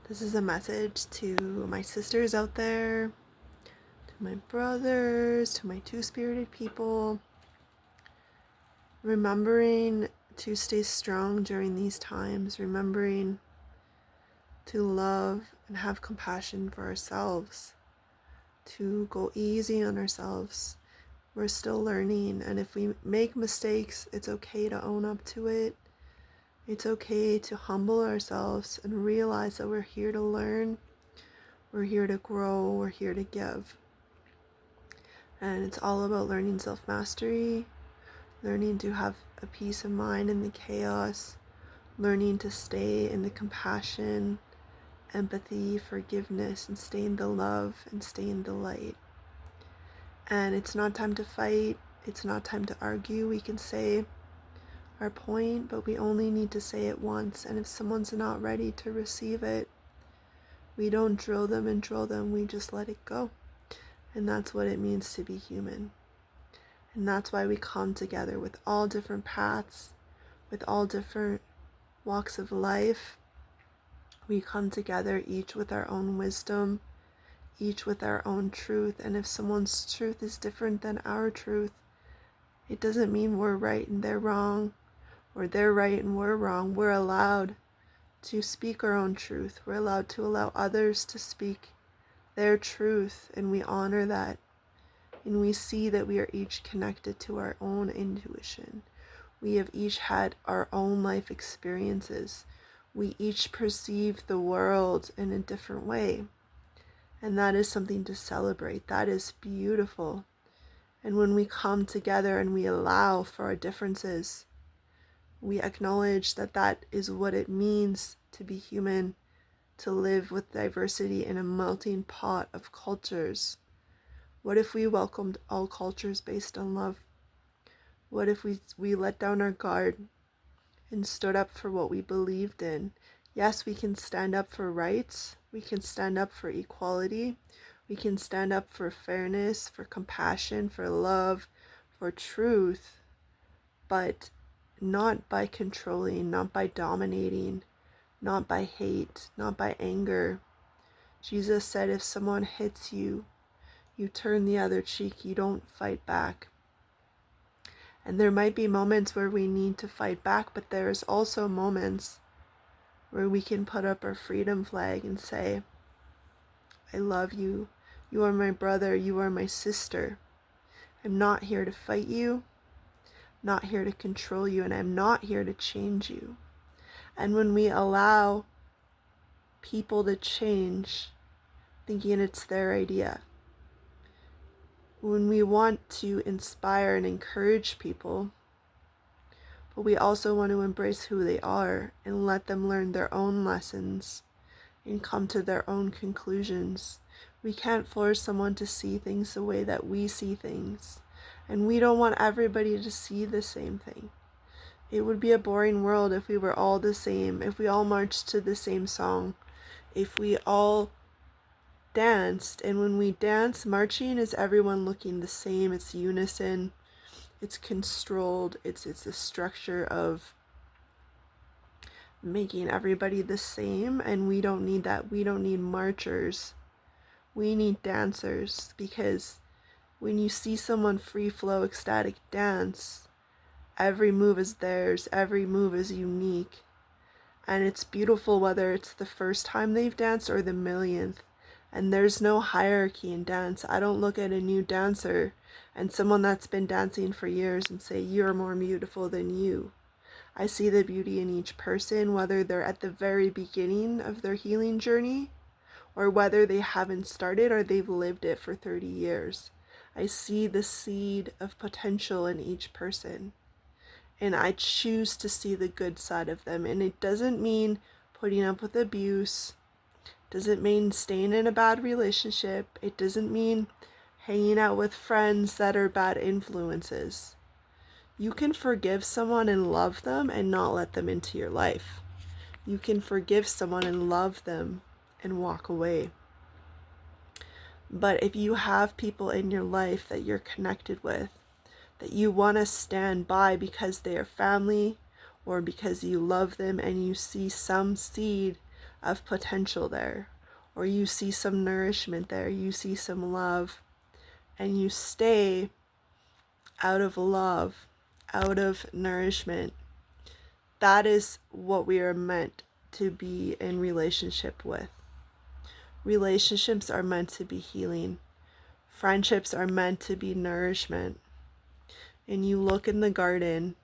This is a message to my sisters out there, to my brothers, to my two-spirited people. Remembering to stay strong during these times, remembering to love and have compassion for ourselves, to go easy on ourselves. We're still learning, and if we make mistakes, it's okay to own up to it. It's okay to humble ourselves and realize that we're here to learn, we're here to grow, we're here to give. And it's all about learning self-mastery, learning to have a peace of mind in the chaos, learning to stay in the compassion, empathy, forgiveness, and stay in the love and stay in the light. And it's not time to fight, it's not time to argue. We can say our point, but we only need to say it once. And if someone's not ready to receive it, we don't drill them and drill them, we just let it go. And that's what it means to be human. And that's why we come together with all different paths, with all different walks of life. We come together each with our own wisdom, each with our own truth. And if someone's truth is different than our truth, it doesn't mean we're right and they're wrong, or they're right and we're wrong. We're allowed to speak our own truth. We're allowed to allow others to speak their truth, and we honor that. And we see that we are each connected to our own intuition. We have each had our own life experiences. We each perceive the world in a different way. And that is something to celebrate. That is beautiful. And when we come together and we allow for our differences, we acknowledge that that is what it means to be human, to live with diversity in a melting pot of cultures. What if we welcomed all cultures based on love? What if we let down our guard and stood up for what we believed in? Yes, we can stand up for rights. We can stand up for equality. We can stand up for fairness, for compassion, for love, for truth, but not by controlling, not by dominating, not by hate, not by anger. Jesus said, if someone hits you, you turn the other cheek, you don't fight back. And there might be moments where we need to fight back, but there's also moments where we can put up our freedom flag and say, I love you. You are my brother. You are my sister. I'm not here to fight you, not here to control you, and I'm not here to change you. And when we allow people to change, thinking it's their idea, when we want to inspire and encourage people, but we also want to embrace who they are and let them learn their own lessons and come to their own conclusions. We can't force someone to see things the way that we see things, and we don't want everybody to see the same thing. It would be a boring world if we were all the same, if we all marched to the same song, if we all danced. And when we dance, marching is everyone looking the same. It's unison, it's controlled, it's a structure of making everybody the same, and we don't need that. We don't need marchers, we need dancers. Because when you see someone free flow ecstatic dance, every move is theirs, every move is unique, and it's beautiful whether it's the first time they've danced or the millionth. And there's no hierarchy in dance. I don't look at a new dancer and someone that's been dancing for years and say, you're more beautiful than you. I see the beauty in each person, whether they're at the very beginning of their healing journey or whether they haven't started or they've lived it for 30 years. I see the seed of potential in each person, and I choose to see the good side of them. And it doesn't mean putting up with abuse, doesn't mean staying in a bad relationship, it doesn't mean hanging out with friends that are bad influences. You can forgive someone and love them and not let them into your life. You can forgive someone and love them and walk away. But if you have people in your life that you're connected with, that you want to stand by because they are family or because you love them, and you see some seed of potential there, or you see some nourishment there, you see some love, and you stay out of love, out of nourishment, that is what we are meant to be in relationship with. Relationships are meant to be healing. Friendships are meant to be nourishment. And you look in the garden,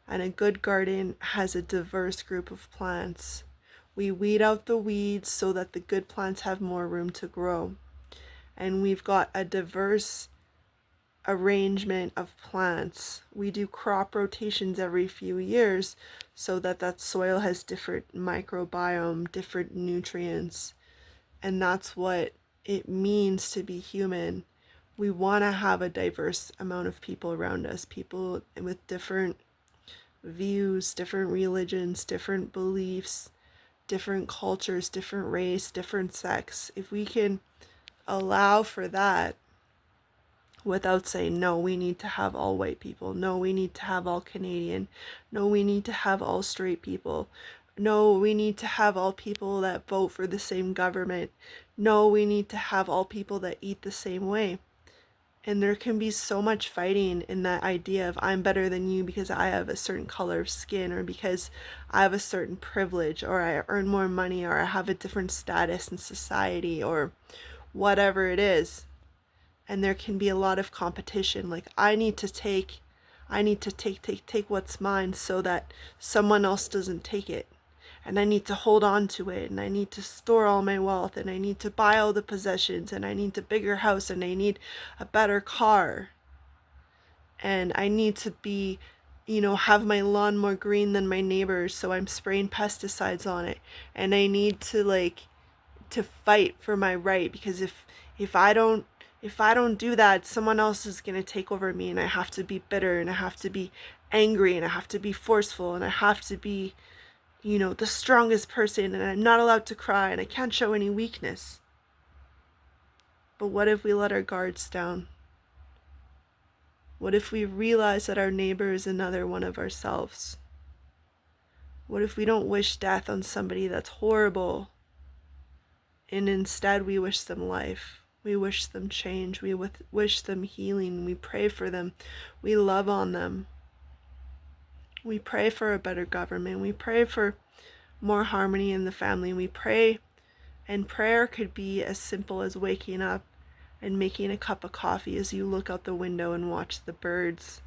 and a good garden has a diverse group of plants. We weed out the weeds so that the good plants have more room to grow. And we've got a diverse arrangement of plants. We do crop rotations every few years so that that soil has different microbiome, different nutrients. And that's what it means to be human. We want to have a diverse amount of people around us, people with different views, different religions, different beliefs, different cultures, different race, different sex. If we can allow for that without saying, no, we need to have all white people, no, we need to have all Canadian, no, we need to have all straight people, no, we need to have all people that vote for the same government, no, we need to have all people that eat the same way. And there can be so much fighting in that idea of I'm better than you because I have a certain color of skin, or because I have a certain privilege, or I earn more money, or I have a different status in society, or whatever it is. And there can be a lot of competition. Like I need to take what's mine so that someone else doesn't take it. And I need to hold on to it, and I need to store all my wealth, and I need to buy all the possessions, and I need a bigger house, and I need a better car, and I need to be, have my lawn more green than my neighbors, so I'm spraying pesticides on it, and I need to fight for my right, because if I don't do that, someone else is going to take over me, and I have to be bitter, and I have to be angry, and I have to be forceful, and I have to be the strongest person, and I'm not allowed to cry, and I can't show any weakness. But what if we let our guards down? What if we realize that our neighbor is another one of ourselves? What if we don't wish death on somebody that's horrible, and instead we wish them life? We wish them change. We wish them healing. We pray for them. We love on them. We pray for a better government. We pray for more harmony in the family. We pray, and prayer could be as simple as waking up and making a cup of coffee as you look out the window and watch the birds.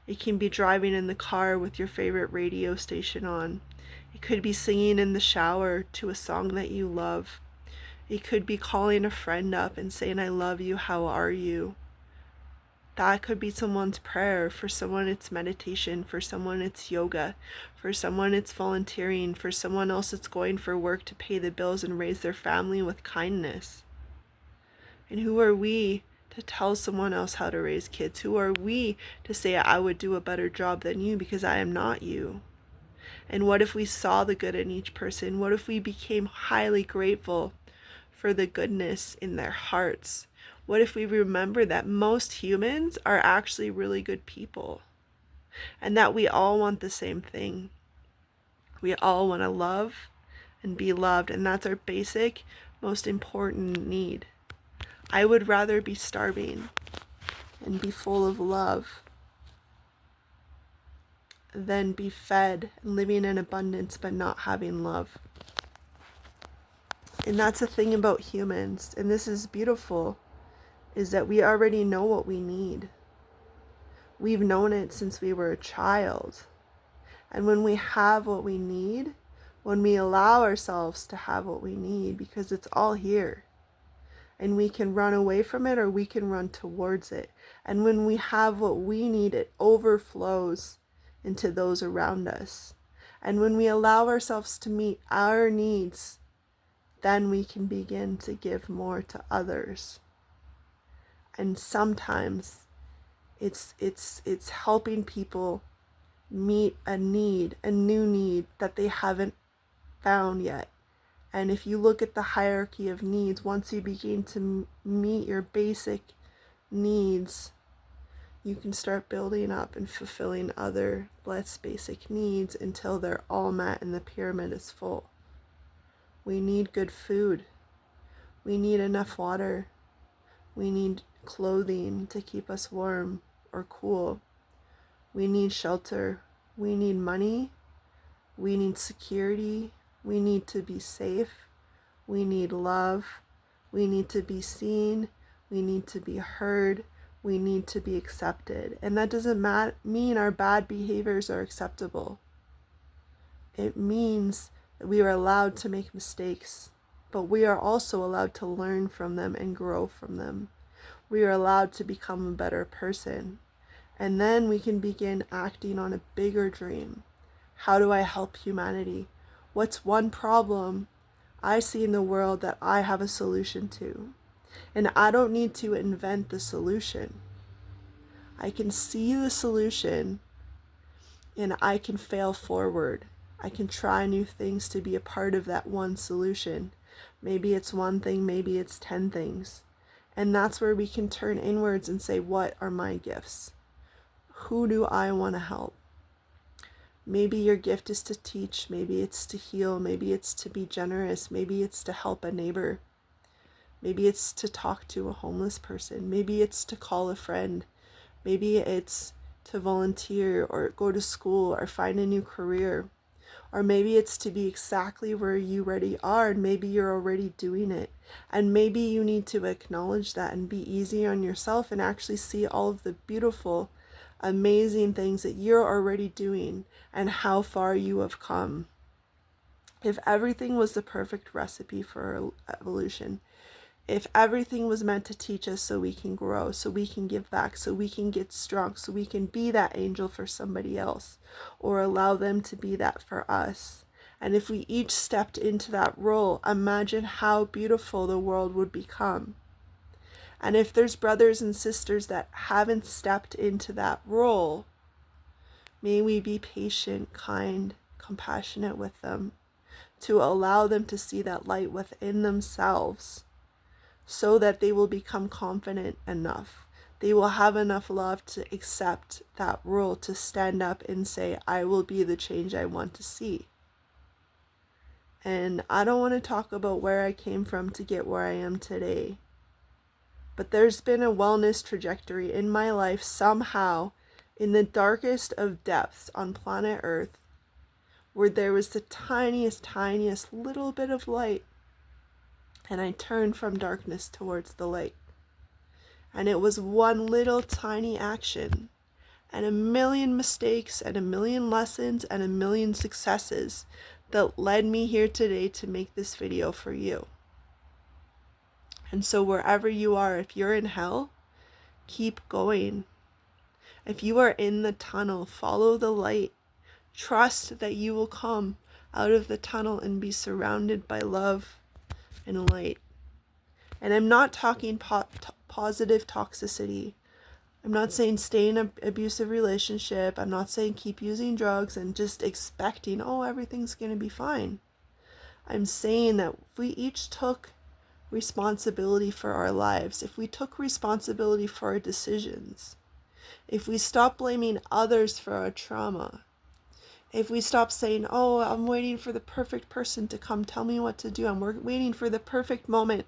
It can be driving in the car with your favorite radio station on. It could be singing in the shower to a song that you love. It could be calling a friend up and saying, I love you, how are you? That could be someone's prayer. For someone it's meditation, for someone it's yoga, for someone it's volunteering, for someone else it's going for work to pay the bills and raise their family with kindness. And who are we to tell someone else how to raise kids? Who are we to say I would do a better job than you because I am not you? And what if we saw the good in each person? What if we became highly grateful for the goodness in their hearts? What if we remember that most humans are actually really good people, and that we all want the same thing? We all want to love and be loved, and that's our basic, most important need. I would rather be starving and be full of love than be fed and living in abundance but not having love. And that's the thing about humans, and this is beautiful, is that we already know what we need. We've known it since we were a child. And when we have what we need, when we allow ourselves to have what we need, because it's all here, and we can run away from it or we can run towards it. And when we have what we need, it overflows into those around us. And when we allow ourselves to meet our needs, then we can begin to give more to others. And sometimes it's helping people meet a need, a new need that they haven't found yet. And if you look at the hierarchy of needs, once you begin to meet your basic needs, you can start building up and fulfilling other less basic needs until they're all met and the pyramid is full. We need good food. We need enough water. We need clothing to keep us warm or cool. We need shelter. We need money. We need security. We need to be safe. We need love. We need to be seen. We need to be heard. We need to be accepted. And that doesn't mean our bad behaviors are acceptable. It means that we are allowed to make mistakes, but we are also allowed to learn from them and grow from them. We are allowed to become a better person. And then we can begin acting on a bigger dream. How do I help humanity? What's one problem I see in the world that I have a solution to? And I don't need to invent the solution. I can see the solution and I can fail forward. I can try new things to be a part of that one solution. Maybe it's one thing, maybe it's 10 things. And that's where we can turn inwards and say, what are my gifts? Who do I want to help? Maybe your gift is to teach, maybe it's to heal, maybe it's to be generous, maybe it's to help a neighbor. Maybe it's to talk to a homeless person, maybe it's to call a friend, maybe it's to volunteer or go to school or find a new career. Or maybe it's to be exactly where you already are, and maybe you're already doing it. And maybe you need to acknowledge that and be easy on yourself and actually see all of the beautiful, amazing things that you're already doing and how far you have come. If everything was the perfect recipe for evolution, if everything was meant to teach us so we can grow, so we can give back, so we can get strong, so we can be that angel for somebody else or allow them to be that for us. And if we each stepped into that role, imagine how beautiful the world would become. And if there's brothers and sisters that haven't stepped into that role, may we be patient, kind, compassionate with them to allow them to see that light within themselves, so that they will become confident enough. They will have enough love to accept that role, to stand up and say, I will be the change I want to see. And I don't want to talk about where I came from to get where I am today. But there's been a wellness trajectory in my life somehow in the darkest of depths on planet Earth, where there was the tiniest little bit of light. And I turned from darkness towards the light. And it was one little tiny action, and a million mistakes, and a million lessons, and a million successes that led me here today to make this video for you. And so wherever you are, if you're in hell, keep going. If you are in the tunnel, follow the light. Trust that you will come out of the tunnel and be surrounded by love and light. And I'm not talking positive toxicity. I'm not saying stay in an abusive relationship. I'm not saying keep using drugs and just expecting, oh, everything's going to be fine. I'm saying that if we each took responsibility for our lives, if we took responsibility for our decisions, if we stopped blaming others for our trauma, if we stop saying, oh, I'm waiting for the perfect person to come tell me what to do. I'm waiting for the perfect moment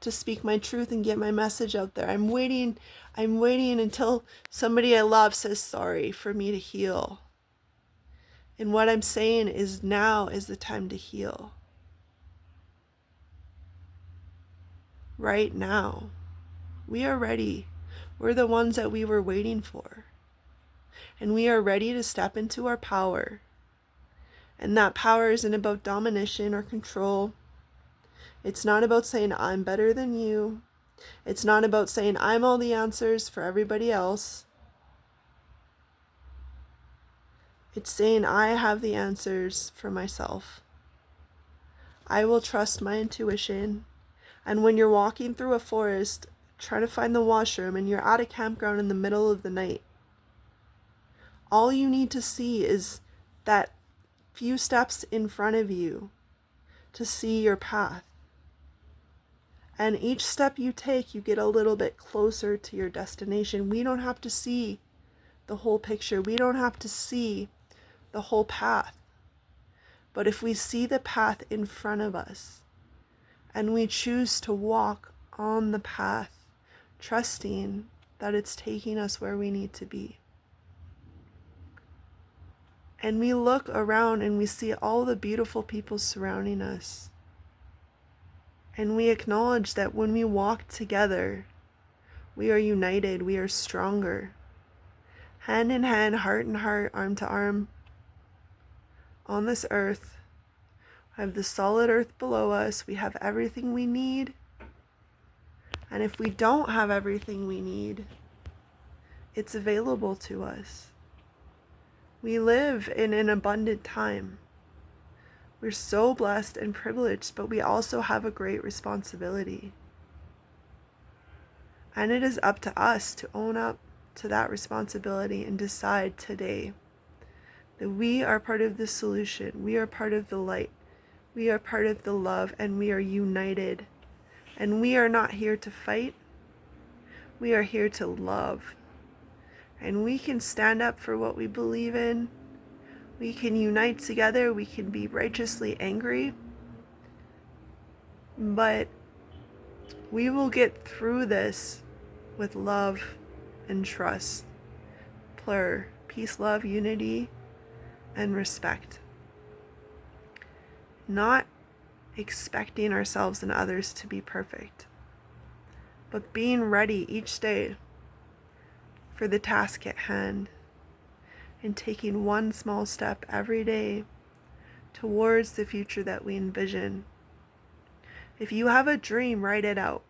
to speak my truth and get my message out there. I'm waiting until somebody I love says sorry for me to heal. And what I'm saying is now is the time to heal. Right now. We are ready. We're the ones that we were waiting for. And we are ready to step into our power. And that power isn't about domination or control. It's not about saying I'm better than you. It's not about saying I'm all the answers for everybody else. It's saying I have the answers for myself. I will trust my intuition. And when you're walking through a forest, trying to find the washroom, and you're at a campground in the middle of the night, all you need to see is that few steps in front of you to see your path. And each step you take, you get a little bit closer to your destination. We don't have to see the whole picture. We don't have to see the whole path. But if we see the path in front of us and we choose to walk on the path, trusting that it's taking us where we need to be, and we look around and we see all the beautiful people surrounding us, and we acknowledge that when we walk together, we are united, we are stronger. Hand in hand, heart in heart, arm to arm, on this earth. We have the solid earth below us. We have everything we need. And if we don't have everything we need, it's available to us. We live in an abundant time. We're so blessed and privileged, but we also have a great responsibility. And it is up to us to own up to that responsibility and decide today that we are part of the solution. We are part of the light. We are part of the love, and we are united. And we are not here to fight. We are here to love. And we can stand up for what we believe in. We can unite together. We can be righteously angry. But we will get through this with love and trust. Peace, love, unity, and respect. Not expecting ourselves and others to be perfect, but being ready each day for the task at hand and taking one small step every day towards the future that we envision. If you have a dream, write it out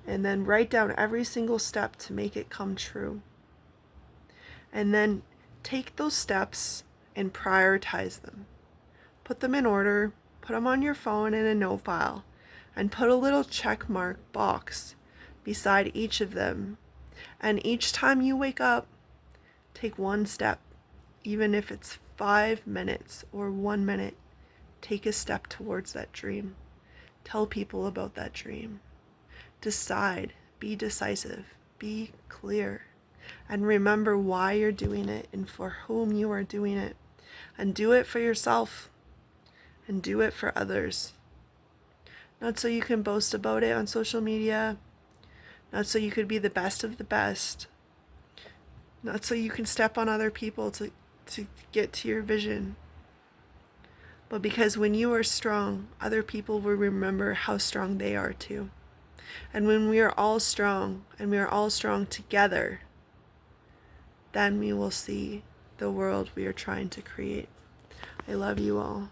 and then write down every single step to make it come true. And then take those steps and prioritize them. Put them in order, put them on your phone in a note file, and put a little check mark box beside each of them. And each time you wake up, take one step, even if it's 5 minutes or 1 minute. Take a step towards that dream. Tell people about that dream. Decide, be decisive, be clear, and remember why you're doing it and for whom you are doing it. And do it for yourself and do it for others. Not so you can boast about it on social media, not so you could be the best of the best, not so you can step on other people to get to your vision, but because when you are strong, other people will remember how strong they are too. And when we are all strong and we are all strong together, then we will see the world we are trying to create. I love you all.